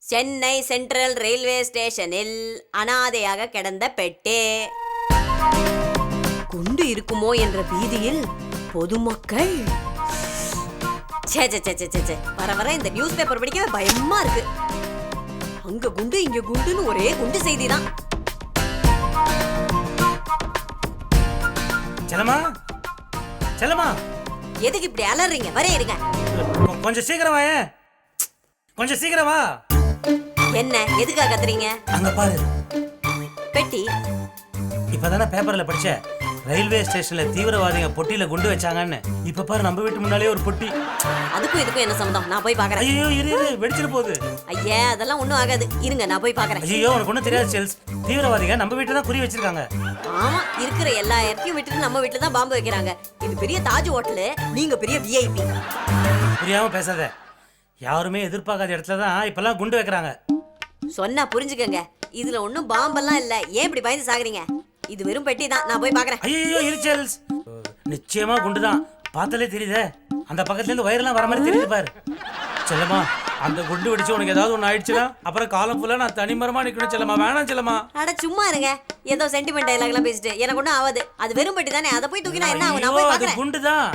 Chennai central railway ஸ்டேஷனில் அனாதையாக கிடந்த பெட்டே. குண்டு இருக்குமோ என்ற பீதியில் பொதுமக்கள். வர வர இந்த நியூஸ் பேப்பர் படிக்க பயமா இருக்கு. அங்க குண்டு இங்க குண்டுன்னு ஒரே குண்டு செய்தி தான். செல்லம்மா, செல்லம்மா, எதுக்கு இப்படி அலறீங்க? வரே இருங்க. கொஞ்சம் சீக்கிரம் வா, கொஞ்சம் சீக்கிரம் வா. என்ன எதுக்காக கத்துறீங்க? அங்க பாரு பெட்டி. இப்பதானே பேப்பர்ல படிச்ச ரயில்வே ஸ்டேஷன்ல தீவிரவாதிங்க பொட்டியில குண்டு வச்சாங்கன்னு. இப்ப பாரு நம்ம வீட்டு முன்னாலே ஒரு பொட்டி. அதுக்கும் இதுக்கும் என்ன சம்பந்தம்? நான் போய் பாக்குறேன். ஐயோ இரு இரு, வெடிச்சிட போகுது. ஐயா அதெல்லாம் ஒண்ணும் ஆகாது, இருங்க நான் போய் பாக்குறேன். ஐயோ உனக்கு ஒண்ணும் தெரியாது சேல்ஸ். தீவிரவாதிங்க நம்ம வீட்டுல தான் குறி வச்சிருக்காங்க. ஆமா, இருக்கிற எல்லா இடத்தையும் விட்டுட்டு நம்ம வீட்டுல தான் பாம்பு வைக்கிறாங்க. இது பெரிய தாஜ் ஹோட்டலு, நீங்க பெரிய விஐபி. புரியாம பேசாத. யாருமே எதிர்பார்க்காத இடத்துல தான் இப்பெல்லாம் குண்டு வைக்கிறாங்க. சொன்னா புரிஞ்சுக்கங்க, இதுல ஒண்ணும் பாம்பெல்லாம் இல்ல. ஏன் இப்படி பயந்து சாகுறீங்க? இது வெறும் பெட்டி தான், நான் போய் பாக்குறேன். ஐயோ இரு சேல்ஸ், நிச்சயமா குண்டு தான். பார்த்தாலே தெரியுதே, அந்த பக்கத்துல இருந்து வயரெல்லாம் வர மாதிரி தெரியுது பாரு. செல்லம்மா, அந்த குண்டு வெடிச்சு உனக்கு ஏதாவது ஒண்ணு ஆயிடுச்சுன்னா அப்புறம் காலம் ஃபுல்லா நான் தனிமரமா நிக்கணும். செல்லம்மா வேணாம் செல்லம்மா. அட சும்மா இருங்க, ஏதோ சென்டிமெண்ட் டயலாக் எல்லாம் பேசிட்டு எனக்கு ஒண்ணும் ஆகாது. அது வெறும் பெட்டி தானே, அதை போய் தூக்கினா என்ன ஆகும்? நான் போய் பாக்குறேன். குண்டு தான்.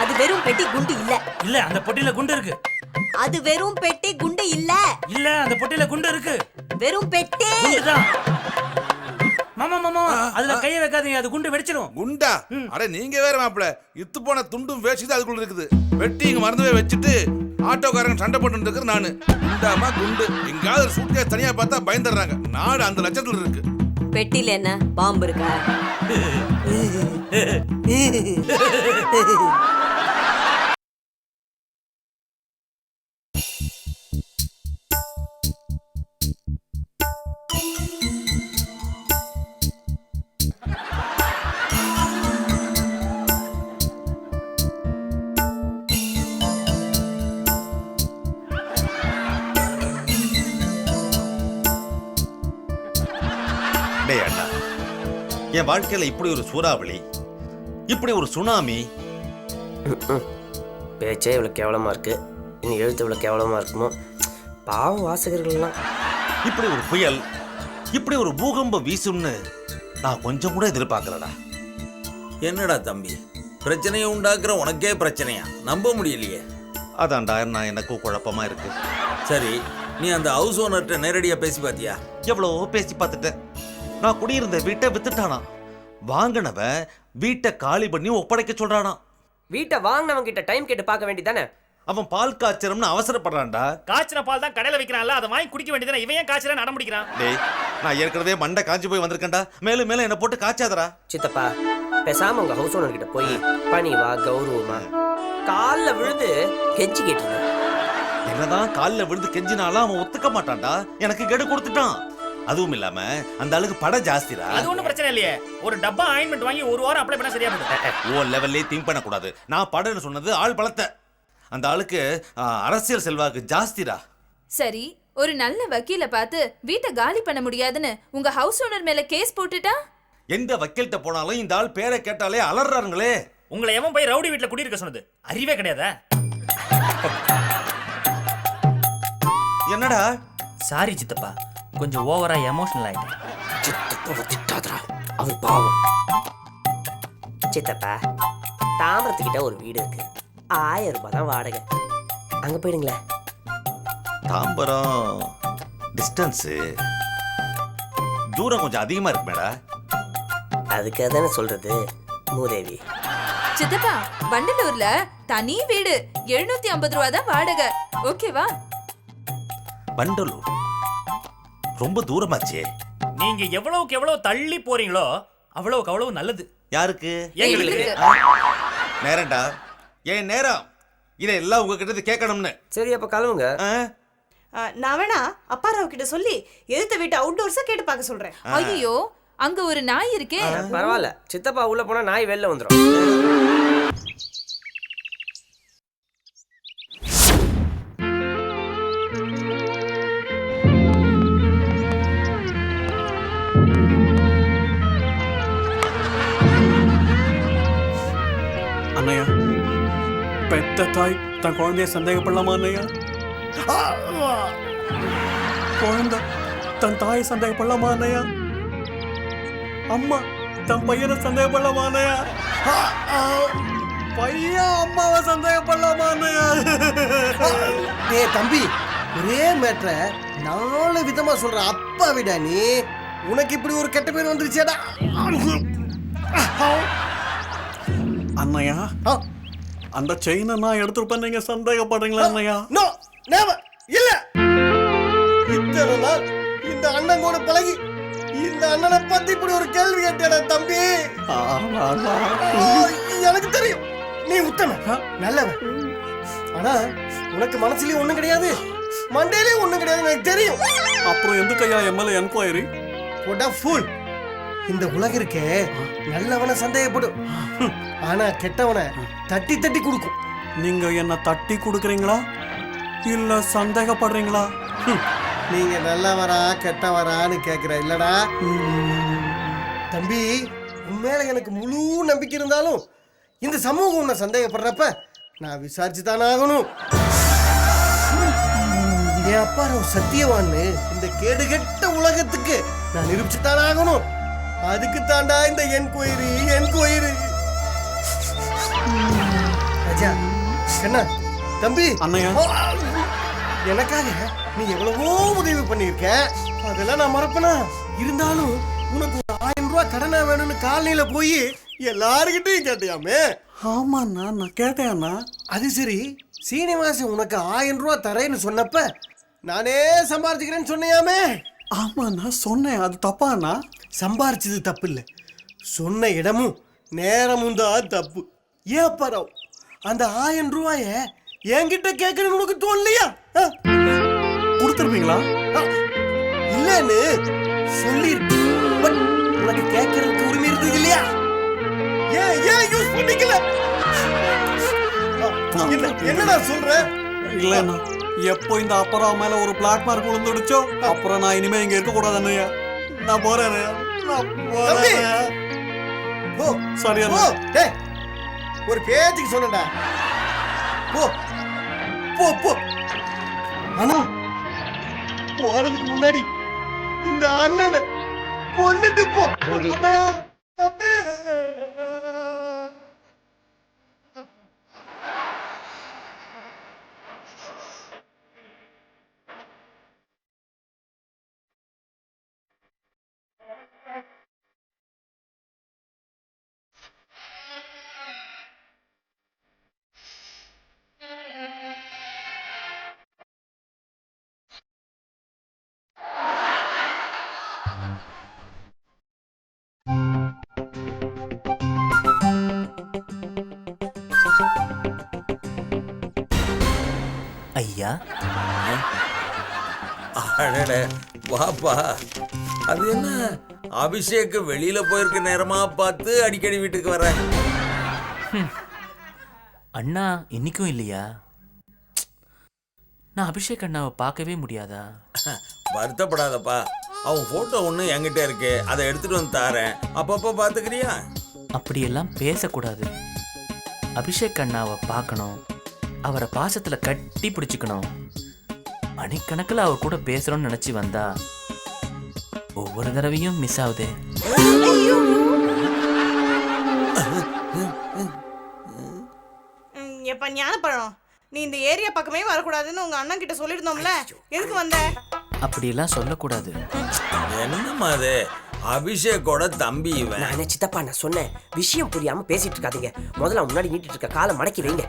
அது வெறும் பெட்டி, குண்டு இல்ல. இல்ல அந்த பொட்டியில குண்டு இருக்கு. அது வெறும் பெட்டி, குண்டு இல்ல. இல்ல அந்த பொட்டியில குண்டு இருக்கு. வெறும் பெட்டி குண்டு தான். மாமா மாமா, அதுல கைய வைக்காதீங்க, அது குண்டு வெடிச்சிடும். குண்டா? அட நீங்க வேற மாப்பிள, இத்து போன துண்டும் வேஷ்டி அதுக்குள்ள இருக்குது. வெட்டி இங்க மறந்து போய் வச்சுட்டு ஆட்டோக்காரங்க சண்டை போட்டு இருக்கிற நானு. குண்டாமா குண்டு? எங்காவது சூட்கேஸ் தனியா பார்த்தா பயந்துடுறாங்க. நாடு அந்த லட்சத்துல இருக்கு. பெட்டில என்ன பாம்பு இருக்கா? அண்ணா, என் வாழ்க்கையில இப்படி ஒரு சூறாவளி, இப்படி ஒரு சுனாமி. பேச்சே இவ்வளவு கேவலமா இருக்கு, இனி எழுத்து இவ்வளவு கேவலமா இருக்குமோ? பாவம் வாசகர்கள்லாம். இப்படி ஒரு புயல், இப்படி ஒரு பூகம்பம் வீசும்னு நான் கொஞ்சம் கூட எதிர்பார்க்கலடா. என்னடா தம்பி, பிரச்சனையை உண்டாக்குற உனக்கே பிரச்சனையா? நம்ப முடியலையே. அதான்டா நான் எனக்கும் குழப்பமா இருக்கு. சரி, நீ அந்த ஹவுஸ் ஓனர்கிட்ட நேரடியா பேசி பாத்தியா? எவ்வளவோ பேசி பார்த்துட்டேன். நான் குடியிருந்த வீட்டை வித்துட்டானா. வாங்கினவன் வீட்டை காலி பண்ணி ஒப்படைக்க சொல்றானா. வீட்டை வாங்கினவங்க கிட்ட டைம் கேட்டு பார்க்க வேண்டியதானே? அவன் பால் காய்ச்சறம்னு அவசரப்படுறான்டா. காய்ச்சின பால் தான் கடையில வைக்கிறான்ல, அதை வாங்கி குடிக்க வேண்டியதானே. இவன் ஏன் காய்ச்சல நட முடிக்கிறான்? டேய், நான் ஏற்கனவே மண்டை காஞ்சி போய் வந்திருக்கேன்டா. மேலும் மேலும் என்ன போட்டு காய்ச்சாதடா. சித்தப்பா, பேசாம உங்க ஹவுஸ் ஓனர் கிட்ட போய் பணிவா கௌரவமா காலில் விழுந்து கெஞ்சி கேட்டு. என்னதான் காலில் விழுந்து கெஞ்சினாலும் அவன் ஒத்துக்க மாட்டான்டா. எனக்கு கெடு கொடுத்துட்டான். அதுவும் இல்லாம அந்த ஆளுக்கு பட ஜாஸ்திடா. அது ஒண்ணும் பிரச்சனை இல்லையே. ஒரு டப்பா ஆயின்மெண்ட் வாங்கி ஒரு வாரம் அப்ளை பண்ணா சரியா போயிடும். ஓ லெவல்லே திங்க் பண்ண கூடாது. நான் படன்னு சொன்னது ஆள் பலத்தை. அந்த ஆளுக்கு அரசியல் செல்வாக்கு ஜாஸ்திடா. சரி, ஒரு நல்ல வக்கீல பார்த்து வீட்டை காலி பண்ண முடியாதுன்னு உங்க ஹவுஸ் ஓனர் மேல கேஸ் போட்டுட்டா? எந்த வக்கீல்கிட்ட போனாலும் இந்த ஆள் பேரை கேட்டாலே அலறாருங்களே. உங்களை எவன் போய் ரவுடி வீட்டுல குடியிருக்க சொன்னது? அறிவே கிடையாதா? என்னடா? சாரி சித்தப்பா, கொஞ்சம் ஓவரா எமோஷனல் ஆயிட்டேன். சித்தப்பா திட்டாதடா, அவர் பாவம். சித்தப்பா, தாமரத்துக்கிட்ட ஒரு வீடு இருக்கு, 1000 ரூபாய் தான் வாடகை. அங்க போயிடுங்களேன். தாம்பரம் டிஸ்டன்ஸ் தூரம் கொஞ்சம் அதிகமா இருக்கு மேடா. அதுக்காக தானே சொல்றது மூதேவி. சித்தப்பா, வண்டலூர்ல தனி வீடு 750 ரூபா தான் வாடகை. ஓகேவா? வண்டலூர் ரொம்ப தூரமாச்சே. நீங்க எவ்வளவுக்கு எவ்வளவு தள்ளி போறீங்களோ அவ்வளவுக்கு அவ்வளவு நல்லது. யாருக்கு? எங்களுக்கு. நேரம்டா, ஏன் நேரம். இதை எல்லாம் உங்ககிட்ட கேட்கணும்னு. சரி, அப்ப கிளம்புங்க. நான் வேணா அப்பாராவ் கிட்ட சொல்லி எதிர்த்த வீட்டு அவுட்டோர்ஸா கேட்டு பார்க்க சொல்றேன். ஐயோ, அங்க ஒரு நாய் இருக்கே. பரவாயில்ல, சித்தப்பா உள்ள போனா நாய் வெளில வந்துடும். அண்ணையா, பெத்த தாய் தன் குழந்தைய சந்தேகப்படலாமா அண்ணையா? குழந்தை தன் தாயை சந்தேகப்படலாமா அண்ணையா? அம்மா தன் பையனை சந்தேகப்படலாமா அண்ணையா? பையன் அம்மாவை சந்தேகப்படலாமா அண்ணையா? டேய் தம்பி, ஒரே மேட்ரை 4 விதமா சொல்ற அப்பா விடா நீ. உனக்கு இப்படி ஒரு கெட்ட பேர் வந்துருச்சேடா. அண்ணையா, அந்த செயினை நான் எடுத்துருப்பேன், நீங்க சந்தேகப்படுறீங்களா அண்ணையா? நோ, never, இல்ல. இத்தனை நாள் இந்த அண்ணன் கூட பழகி இந்த அண்ணனை பத்தி இப்படி ஒரு கேள்வி கேட்டேடா தம்பி. எனக்கு தெரியும் நீ உத்தமன், நல்லவன். ஆனா உனக்கு மனசுலயும் ஒண்ணும் கிடையாது, மண்டையிலயும் ஒண்ணும் கிடையாது, எனக்கு தெரியும். அப்புறம் எதுக்கையா எம்எல்ஏ என்கொயரி? போடா ஃபுல். இந்த உலகம் இருக்கே நல்லவனை சந்தேகப்படும், ஆனா கெட்டவனை தட்டி தட்டி கொடுக்கும். நீங்க என்ன தட்டி கொடுக்குறீங்களா இல்ல சந்தேகப்படுறீங்களா? நீங்க நல்லவரா கெட்டவரான்னு கேக்குற இல்லடா தம்பி. உண்மையில எனக்கு முழு நம்பிக்கை இருந்தாலும் இந்த சமூகம் உன்னை சந்தேகப்படுறப்ப நான் விசாரிச்சு தானே ஆகணும். என் அப்பா சத்தியவான்னு இந்த கேடுகெட்ட உலகத்துக்கு நான் நிரூபிச்சு தானே ஆகணும். அதுக்கு தாண்டா இந்த என்கொயரி. ராஜா என்ன தம்பி, அண்ணையா, எனக்காக நீ எவ்வளவோ உதவி பண்ணிருக்க, அதெல்லாம் நான் மறப்பனா? இருந்தாலும் உனக்கு ஒரு 1000 ரூபாய் கடனா வேணும்னு காலையில போய் எல்லாருக்கிட்டையும் கேட்டியாமே. ஆமாண்ணா, நான் கேட்டேன்னா. அது சரி, சீனிவாசன் உனக்கு 1000 ரூபாய் தரேன்னு சொன்னப்ப நானே சம்பாரிச்சுக்கிறேன்னு சொன்னியாமே. ஆமாண்ணா சொன்னேன், அது தப்பாண்ணா? சம்பாரிச்சது தப்பு இல்லை, சொன்ன இடமும் நேரமும் தான் தப்பு. ஏன் பரவ அந்த 1000 ரூபாய என்கிட்ட கேட்கணும்னு உனக்கு தோணலையா? கொடுத்துருப்பீங்களா? இல்லன்னு சொல்லிருக்கு, பட் உனக்கு கேட்கறதுக்கு உரிமை இருந்தது இல்லையா? ஏன் யூஸ் பண்ணிக்கல? என்னடா சொல்ற? இல்லண்ணா, எப்போ இந்த அப்பறா மேல ஒரு பிளாக் மார்க் விழுந்துடுச்சோ அப்புறம் நான் இனிமே இங்க இருக்க கூடாது அண்ணையா. நான் போறேன். சரி அண்ணா. ஒரு பேச்சுக்கு சொன்னடா. போ போ போ. ஆனா போறதுக்கு முன்னாடி இந்த அண்ணனை கொண்டுட்டு போ. ஐயா, அடடே வாப்பா. அது என்ன அபிஷேக் வெளியில போயிருக்க நேரமா பார்த்து அடிக்கடி வீட்டுக்கு வர? அண்ணா இன்னைக்கும் இல்லையா? நான் அபிஷேக் அண்ணாவை பார்க்கவே முடியாதா? வருத்தப்படாதப்பா, அவன் போட்டோ ஒண்ணு என்கிட்ட இருக்கு, அதை எடுத்துட்டு வந்து தாரேன், அப்பப்ப பாத்துக்கிறியா? அப்படியெல்லாம் பேசக்கூடாது. அபிஷேக் அண்ணாவை பார்க்கணும், அவரை பாசத்துல கட்டி பிடிச்சுக்கணும். மணிக்கணக்கில் அவர் கூட பேசுறோம்னு நினைச்சு வந்தா ஒவ்வொரு தடவையும் மிஸ் ஆகுது. எப்ப ஞானப்பழம், நீ இந்த ஏரியா பக்கமே வரக்கூடாதுன்னு உங்க அண்ணன் கிட்ட சொல்லிருந்தோம்ல, எதுக்கு வந்த? அப்படியெல்லாம் சொல்லக்கூடாது. என்னம்மா அது? அபிஷேக்கோட தம்பி இவன். நான் சித்தப்பா, நான் சொன்னேன், விஷயம் புரியாம பேசிட்டு இருக்காதீங்க. முதல்ல முன்னாடி நீட்டிட்டு இருக்க காலை மடக்கி வைங்க.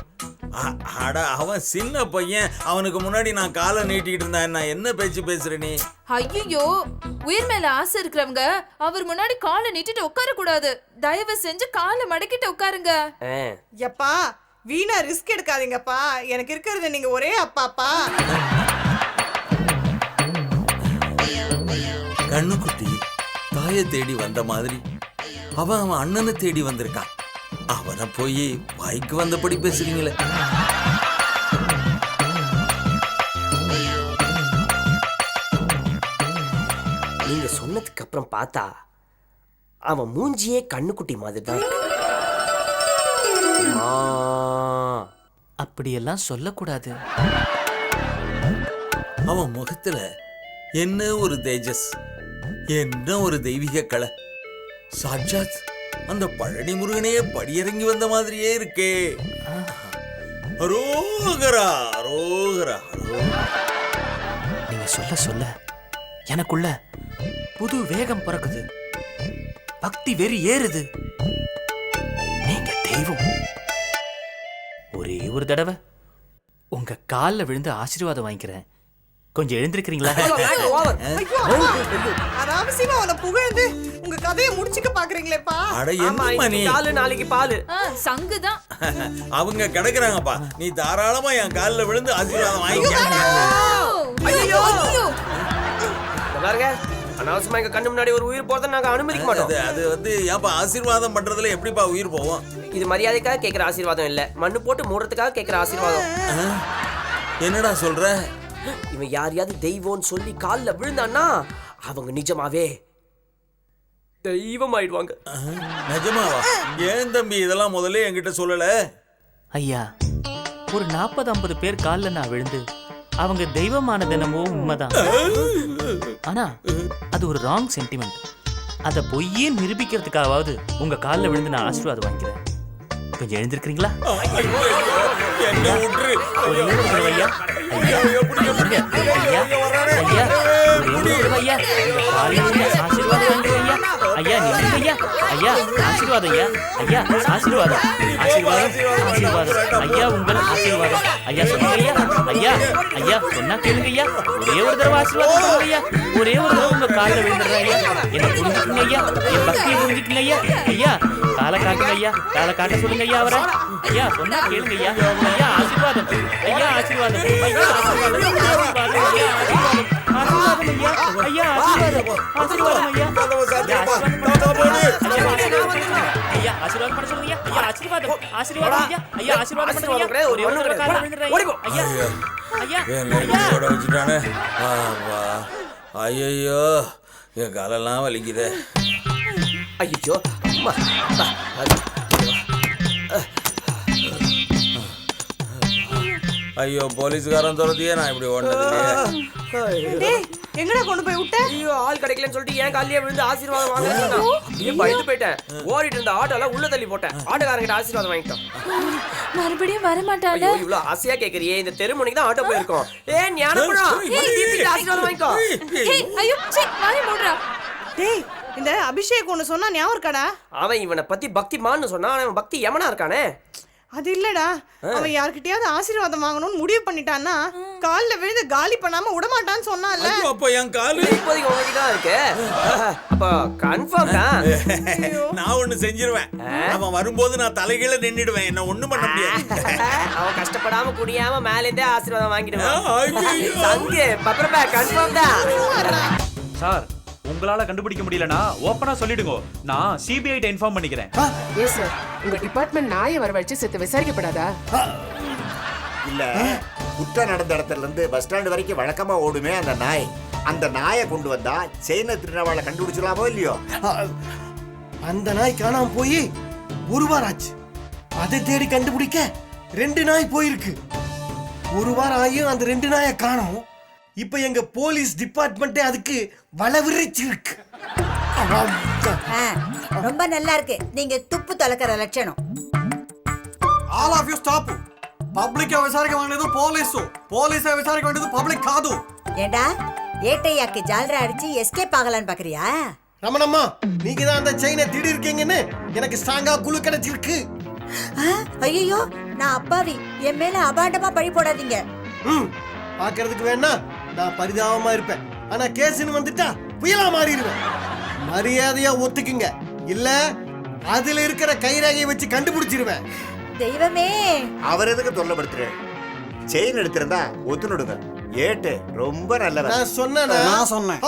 அட, அவன் சின்ன பையன், அவனுக்கு முன்னாடி நான் காலை நீட்டிக்கிட்டு இருந்தேன். நான் என்ன பேச்சு பேசுற நீ? ஐயோ, உயிர் மேல ஆசை இருக்கிறவங்க அவர் முன்னாடி காலை நீட்டிட்டு உட்கார கூடாது. தயவு செஞ்சு காலை மடக்கிட்டு உட்காருங்க. எப்பா வீணா ரிஸ்க் எடுக்காதீங்கப்பா, எனக்கு இருக்கிறது நீங்க ஒரே அப்பாப்பா. கண்ணுக்குட்டி தாயை தேடி வந்த மாதிரி அவன் அண்ணனை தேடி வந்திருக்கான். அவனை போய் வாய்க்கு வந்தபடி பேசுறீங்களே. நீங்க சொன்னதுக்கு அப்புறம் பார்த்தா அவன் மூஞ்சியே கண்ணுக்குட்டி மாதிரி தான். அப்படியெல்லாம் சொல்லக்கூடாது. அவன் முகத்துல என்ன ஒரு தேஜஸ், என்ன ஒரு தெய்வீக கலை. சாட்சாத் அந்த பழனி முருகனையே படியிறங்கி வந்த மாதிரியே இருக்கே. அரோகரா அரோகரா அரோகரா. நீங்க சொல்ல சொல்ல எனக்குள்ள புது வேகம் பிறக்குது, பக்தி வெறி ஏறுது. நீங்க தெய்வம். ஒரே ஒரு தடவை உங்க காலில் விழுந்து ஆசீர்வாதம் வாங்கிக்கிறேன். கொஞ்சம் எழுந்திருக்கிறீங்களா? அனாவசியமா அவனை புகழ்ந்து உங்க கதையை முடிச்சுக்க பாக்குறீங்களேப்பா. அட என்ன நீ, காலு நாளைக்கு பாலு. சங்குதான். அவங்க கிடக்குறாங்கப்பா, நீ தாராளமா என் காலில் விழுந்து ஆசீர்வாதம் வாங்கிக்க. ஐயோ பாருங்க, அனாவசியமா எங்க கண்ணு முன்னாடி ஒரு உயிர் போறதை நாங்க அனுமதிக்க மாட்டோம். அது வந்து ஏன்பா ஆசீர்வாதம் பண்றதுல எப்படிப்பா உயிர் போவோம்? இது மரியாதைக்காக கேட்கிற ஆசீர்வாதம் இல்ல, மண்ணு போட்டு மூடுறதுக்காக கேட்கிற ஆசீர்வாதம். என்னடா சொல்ற? இவன் யாரையாவது தெய்வம்னு சொல்லி கால்ல விழுந்தான்னா அவங்க நிஜமாவே தெய்வம் ஆயிடுவாங்க. நிஜமாவா? ஏன் தம்பி இதெல்லாம் முதல்ல என்கிட்ட சொல்லல? ஐயா, ஒரு 40-50 பேர் காலில் நான் விழுந்து அவங்க தெய்வமானது என்னமோ உண்மைதான். ஆனா அது ஒரு ராங் சென்டிமெண்ட். அதை பொய்யே நிரூபிக்கிறதுக்காவது உங்க காலில் விழுந்து நான் ஆசீர்வாதம் வாங்கிக்கிறேன். கொஞ்சம் எழுந்திருக்கிறீங்களா? என்ன விட்டுரு. ஒரே ஒரு தடவை ஐயா. ஐயா, ஐயா, ஐயா, ஒரே ஒரு தடவை ஐயா. காலில் விழுந்து ஆசீர்வாதம் வாங்கிக்கிறேன் ஐயா. ஐயா நில்லுங்க ஐயா. ஐயா ஆசீர்வாதம் ஐயா. ஐயா ஆசீர்வாதம், ஆசீர்வாதம், ஆசீர்வாதம். ஐயா உங்கள் ஆசீர்வாதம். ஐயா சொல்லுங்க ஐயா. ஐயா, ஐயா சொன்னா கேளுங்க ஐயா. ஒரே ஒரு தடவை ஆசீர்வாதம் பண்ணுங்க ஐயா. ஒரே ஒரு தடவை உங்க காலில் விழுந்துடுறேன் ஐயா. என்ன புரிஞ்சுக்குங்க ஐயா, என் பக்தியை புரிஞ்சுக்குங்க ஐயா. ஐயா காலை காட்டுங்க ஐயா, காலை காட்ட சொல்லுங்க ஐயா அவரை. ஐயா சொன்னா கேளுங்க ஐயா. ஐயா ஆசீர்வாதம், ஐயா ஆசீர்வாதம், ஐயா ஆசீர்வாதம், ஆசீர்வாதம், ஐயா ஆசீர்வாதம், ஆசீர்வாதம் ஐயா. ஐயா ஆசீர்வாதம், ஆசீர்வாதம் ஐயா. ஐயா ஆசீர்வாதம் பண்ண சொல்லுங்க ஐயா. ஐயா ஆசீர்வாதம், ஆசீர்வாதம் ஐயா. ஐயா ஆசீர்வாதம் பண்ணுங்க ஐயா. ஒரே ஒரு தடவை காலில் விழுந்துடுறேன் ஐயா. ஐயா, ஐயா, ஓட வச்சுட்டானே. ஐயோ என் காலெல்லாம் வலிக்குதே. ஐயோ அம்மா. ஐயோ போலீஸ்காரன் துரத்தியே நான் இப்படி ஓடுனது. டேய், எங்கடா கொண்டு போய் விட்ட? ஐயோ ஆள் கிடைக்கலன்னு சொல்லிட்டு ஏன் காலிலே விழுந்து ஆசீர்வாதம் வாங்க அப்படியே பயந்து போயிட்டேன். ஓடிட்டு இருந்த ஆட்டோல உள்ள தள்ளி போட்டேன். ஆட்டோக்காரங்கிட்ட ஆசீர்வாதம் வாங்கிட்டோம். மறுபடியும் வர மாட்டாள. ஐயோ இவ்வளவு ஆசையா கேக்குறியே, இந்த தெருமுனைக்கு தான் ஆட்டோ போயிருக்கோம். ஞானப்படா ஆசீர்வாதம் வாங்கிக்கோ. ஏய் ஐயோ சீ, வாயை மூடுடா. டேய், இந்த அபிஷேக் ஒண்ணு சொன்னா ஞாபகம் இருக்காடா? அவன் இவனை பத்தி பக்திமான்னு சொன்னா, அவன் பக்தி யமனா இருக்கானே. அது இல்லடா, அவன் யார்கிட்டயாவது ஆசீர்வாதம் வாங்கணும்னு முடிவு பண்ணிட்டான்னா கால்ல விழுந்து காலி பண்ணாம விடமாட்டான்னு சொன்னான்ல. அப்ப என் காலு இப்போதைக்கு உங்ககிட்ட தான் இருக்கு. அப்ப கன்ஃபார்ம் தான். நான் ஒண்ணு செஞ்சிருவேன். அவன் வரும்போது நான் தலைகீழ நின்னுடுவேன். என்ன ஒண்ணும் பண்ண முடியாது. அவன் கஷ்டப்படாம குடியாம மேல இருந்தே ஆசீர்வாதம் வாங்கிடுவான். சங்கு பப்பரப்பா கன்ஃபார்ம் தான். சார், உங்களால கண்டுபிடிக்க முடியலனா ஓபனா சொல்லிடுங்க. நான் சிபிஐ ட்ட இன்ஃபார்ம் பண்ணிக்கிறேன். Yes sir. உங்க டிபார்ட்மெண்ட் நாயை வர வச்சு செத்து விசாரிக்கப்படாதா? இல்ல, குற்றம் நடந்த இடத்துல இருந்து பஸ் ஸ்டாண்ட் வரைக்கும் வழக்கமா ஓடுமே அந்த நாய். அந்த நாயை கொண்டு வந்தா செயினை திருநவாளை கண்டுபிடிச்சலாமோ இல்லையோ? அந்த நாய் காணாம போய் ஒரு வாரம் ஆச்சு. அதை தேடி கண்டுபிடிக்க 2 நாய் போயிருக்கு. ஒரு வாரம் ஆகியும் அந்த 2 நாயை காணோம். இப்ப எங்க போலீஸ் டிபார்ட்மெண்ட்டே அதுக்கு வளவிரிச்சிருக்கு. ரொம்ப நல்லா இருக்கு. நீங்க துப்பு தொலைக்கிற லட்சணம். All of you stop. Public విచారణ అనేది పోలీసు, పోలీస్ విచారణ అనేది పబ్లిక్ కాదు. ஏண்டா ஏட்டையாக்கு ஜால்ரா அடிச்சு எஸ்கேப் ஆகலான்னு பாக்குறியா? ரமணம்மா, நீங்க தான் அந்த செயினை திருடி இருக்கீங்கன்னு எனக்கு ஸ்ட்ராங்கா குழு கிடைச்சிருக்கு. ஐயோ நான் அப்பாவி, என் மேல அபாண்டமா பழி போடாதீங்க. பாக்குறதுக்கு வேணா நான் பரிதாபமா இருப்பேன். ஆனா கேஸ்னு வந்துட்டா புயலா மாறிடுவேன். மரியாதையா ஒத்துக்குங்க, இல்ல அதுல இருக்கிற கைரேகையை வச்சு கண்டுபிடிச்சிருவேன். தெய்வமே, அவர் எதுக்கு தொல்லப்படுத்துற? செயின் எடுத்திருந்தா ஒத்துனுடுங்க. ஏட்டு ரொம்ப நல்லவர். நான் சொன்னேன்.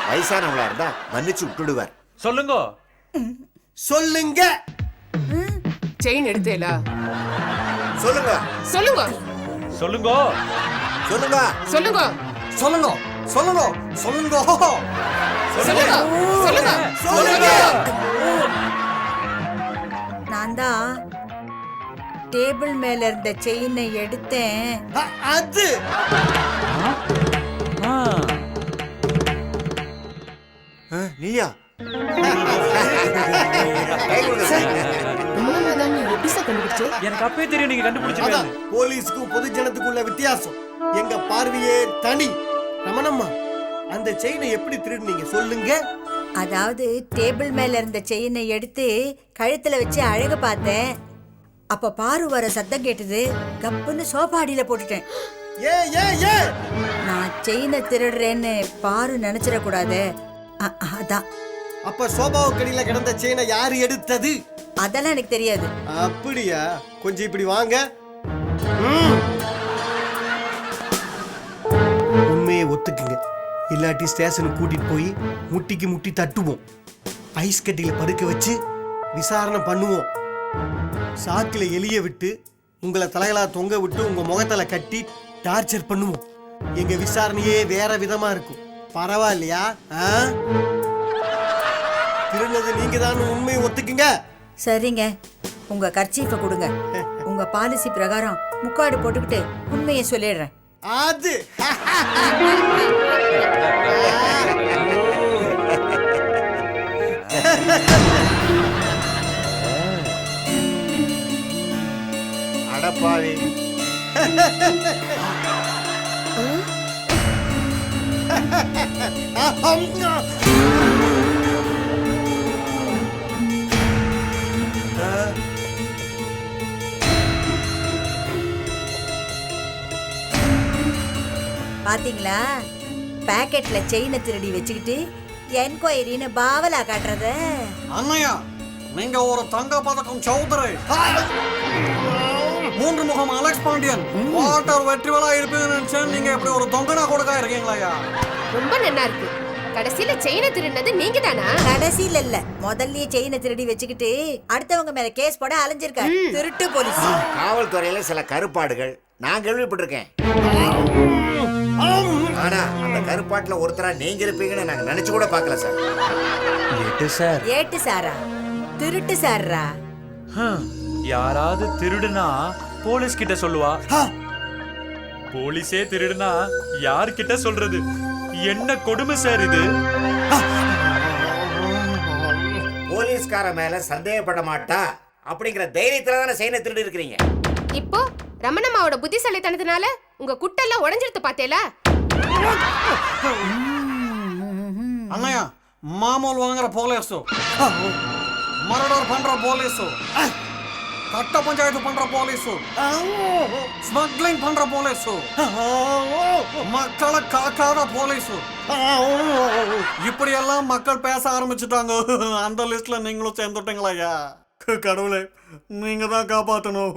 வயசானவங்களா இருந்தா மன்னிச்சு விட்டுடுவார். சொல்லுங்க. சொல்லுங்க. செயின் எடுத்தேலா? சொல்லுங்க சொல்லுங்க சொல்லுங்க சொல்லுங்க சொல்லுங்க சொல்லுங்க சொல்லுங்க சொல்லுங்க சொல்லுங்க சொல்லுங்க. நான் தான் டேபிள் மேல இருந்த செயினை எடுத்தேன். அது அப்படியா? எப்படி சார் கண்டுபிடிச்சு? எனக்கு அப்பவே தெரியும் நீங்க கண்டுபிடிச்சீங்க. அதான் போலீஸ்க்கும் பொது ஜனத்துக்குள்ள வித்தியாசம். எங்க பார்வையே தனி. ரமணம்மா, அந்த செயினை எப்படி திருடுனீங்க சொல்லுங்க. அதாவது டேபிள் மேல இருந்த செயினை எடுத்து கழுத்துல வச்சு அழகு பார்த்தேன். அப்ப பாரு வர சத்தம் கேட்டது. கப்புன்னு சோஃபா அடியில போட்டுட்டேன். நான் செயினை திருடுறேன்னு பாரு நினைச்சிடக்கூடாது. அதான். அப்ப சோபாவுக்கு அடியில கிடந்த செயினை யாரு எடுத்தது? அதெல்லாம் எனக்கு தெரியாது. அப்படியா? கொஞ்சம் இப்படி வாங்க. உண்மையை ஒத்துக்குங்க. இல்லாட்டி ஸ்டேஷனுக்கு கூட்டிட்டு போய் முட்டிக்கு முட்டி தட்டுவோம். ஐஸ் கட்டியில படுக்க வச்சு விசாரணை பண்ணுவோம். சாக்கில எலிய விட்டு உங்களை தலைகளா தொங்க விட்டு உங்க முகத்தல கட்டி டார்ச்சர் பண்ணுவோம். எங்க விசாரணையே வேற விதமா இருக்கும். பரவாயில்லையா? திருநது நீங்க தான் உண்மையை ஒத்துக்குங்க. சரிங்க, உங்க கர்ச்சீஃபை கொடுங்க. உங்க பாலிசி பிரகாரம் முக்காடு போட்டுக்கிட்டு உண்மையை சொல்லிடுறேன். அது அடப்பாவி. பாத்தீங்களா, பாக்கெட்ல செயினை திருடி வச்சுக்கிட்டு என்கொயரின்னு பாவலா காட்டுறத. அண்ணையா, நீங்க ஒரு தங்க பதக்கம் சௌதரி, 3 முகம் அலெக்ஸ் பாண்டியன், வாட்டர் வெற்றிவேலா இருப்பீங்கன்னு நினைச்சேன். நீங்க எப்படி ஒரு தொங்கனா கொடுக்கா இருக்கீங்களா? ரொம்ப நல்லா இருக்கு. கடைசியில செயினை திருடினது நீங்க தானா? கடைசியில இல்ல, முதல்லயே செயினை திருடி வச்சுக்கிட்டு அடுத்தவங்க மேல கேஸ் போட அலைஞ்சிருக்காரு திருட்டு போலீஸ். காவல்துறையில சில கருப்பாடுகள் நான் கேள்விப்பட்டிருக்கேன். ஆனா அந்த கருப்பாட்டுல ஒருத்தரா நீங்க இருப்பீங்கன்னு நாங்க நினைச்சு கூட பார்க்கல சார். ஏட்டு சாரா? திருட்டு சாரா? யாராவது திருடுனா போலீஸ் கிட்ட சொல்லுவா. போலீஸே திருடுனா யார்கிட்ட சொல்றது? என்ன கொடுமை சார் இது. போலீஸ்கார மேல சந்தேகப்பட மாட்டா அப்படிங்கிற தைரியத்துல தானே செயினை திருடி இருக்கிறீங்க. இப்போ ரமணம்மாவோட புத்திசாலித்தனத்தினால உங்க குட்டெல்லாம் உடைஞ்சிருத்து பாத்தேல. அண்ணையா, மாமூல் வாங்குற போலீஸு, மர்டர் பண்ற போலீஸு, கட்ட பஞ்சாயத்து பண்ற போலீஸு, ஸ்மக்லிங் பண்ற போலீஸு, மக்களை காக்காத போலீஸு, இப்படி எல்லாம் மக்கள் பேச ஆரம்பிச்சுட்டாங்க. அந்த லிஸ்ட்ல நீங்களும் சேர்ந்துட்டீங்களா? கடவுளே, நீங்க தான் காப்பாத்தணும்.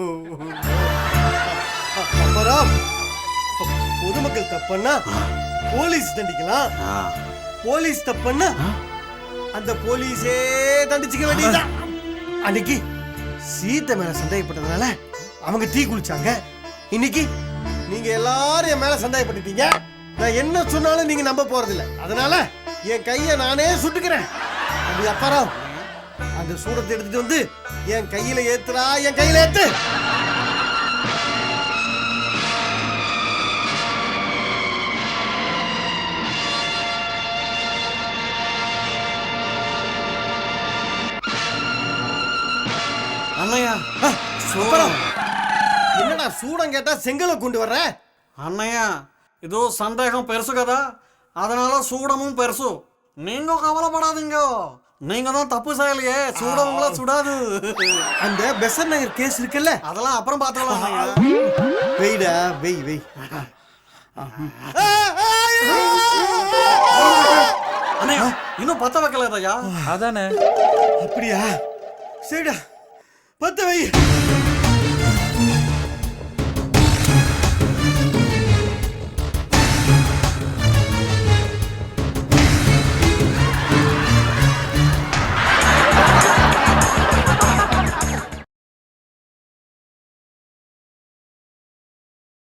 அப்புறம் பொதுமக்கள் தப்புன்னா போலீஸ் தண்டிக்கலாம். போலீஸ் தப்புன்னா அந்த போலீஸே தண்டிச்சுக்க வேண்டியதுதான். அன்னைக்கு சீத்தை மேல சந்தேகப்பட்டதுனால அவங்க தீ குளிச்சாங்க. இன்னைக்கு நீங்க எல்லாரும் என் மேல சந்தேகப்பட்டுட்டீங்க. நான் என்ன சொன்னாலும் நீங்க நம்ப போறதில்லை. அதனால என் கையை நானே சுட்டுக்கிறேன். அது அப்புறம் அந்த சூடத்தை எடுத்துட்டு வந்து என் கையில ஏத்துறா. என் கையில ஏத்து. அண்ணையா, என்னடா சூடம் கேட்டா செங்கலை கொண்டு வர்ற? அண்ணையா, இதோ சந்தேகம் பெருசு கதா, அதனால சூடமும் பெருசு. நீங்க கவலைப்படாதீங்க, நீங்க தான் தப்பு செய்யலையே. சூடம் உங்களை சுடாது. அந்த பெசன் நகர் கேஸ் இருக்குல்ல, அதெல்லாம் அப்புறம் பார்த்துக்கலாம். வெயிடா, வெய் வெய். அண்ணையா, இன்னும் பத்த வைக்கலையா? அதானே. அப்படியா? சரிடா, பத்த வை.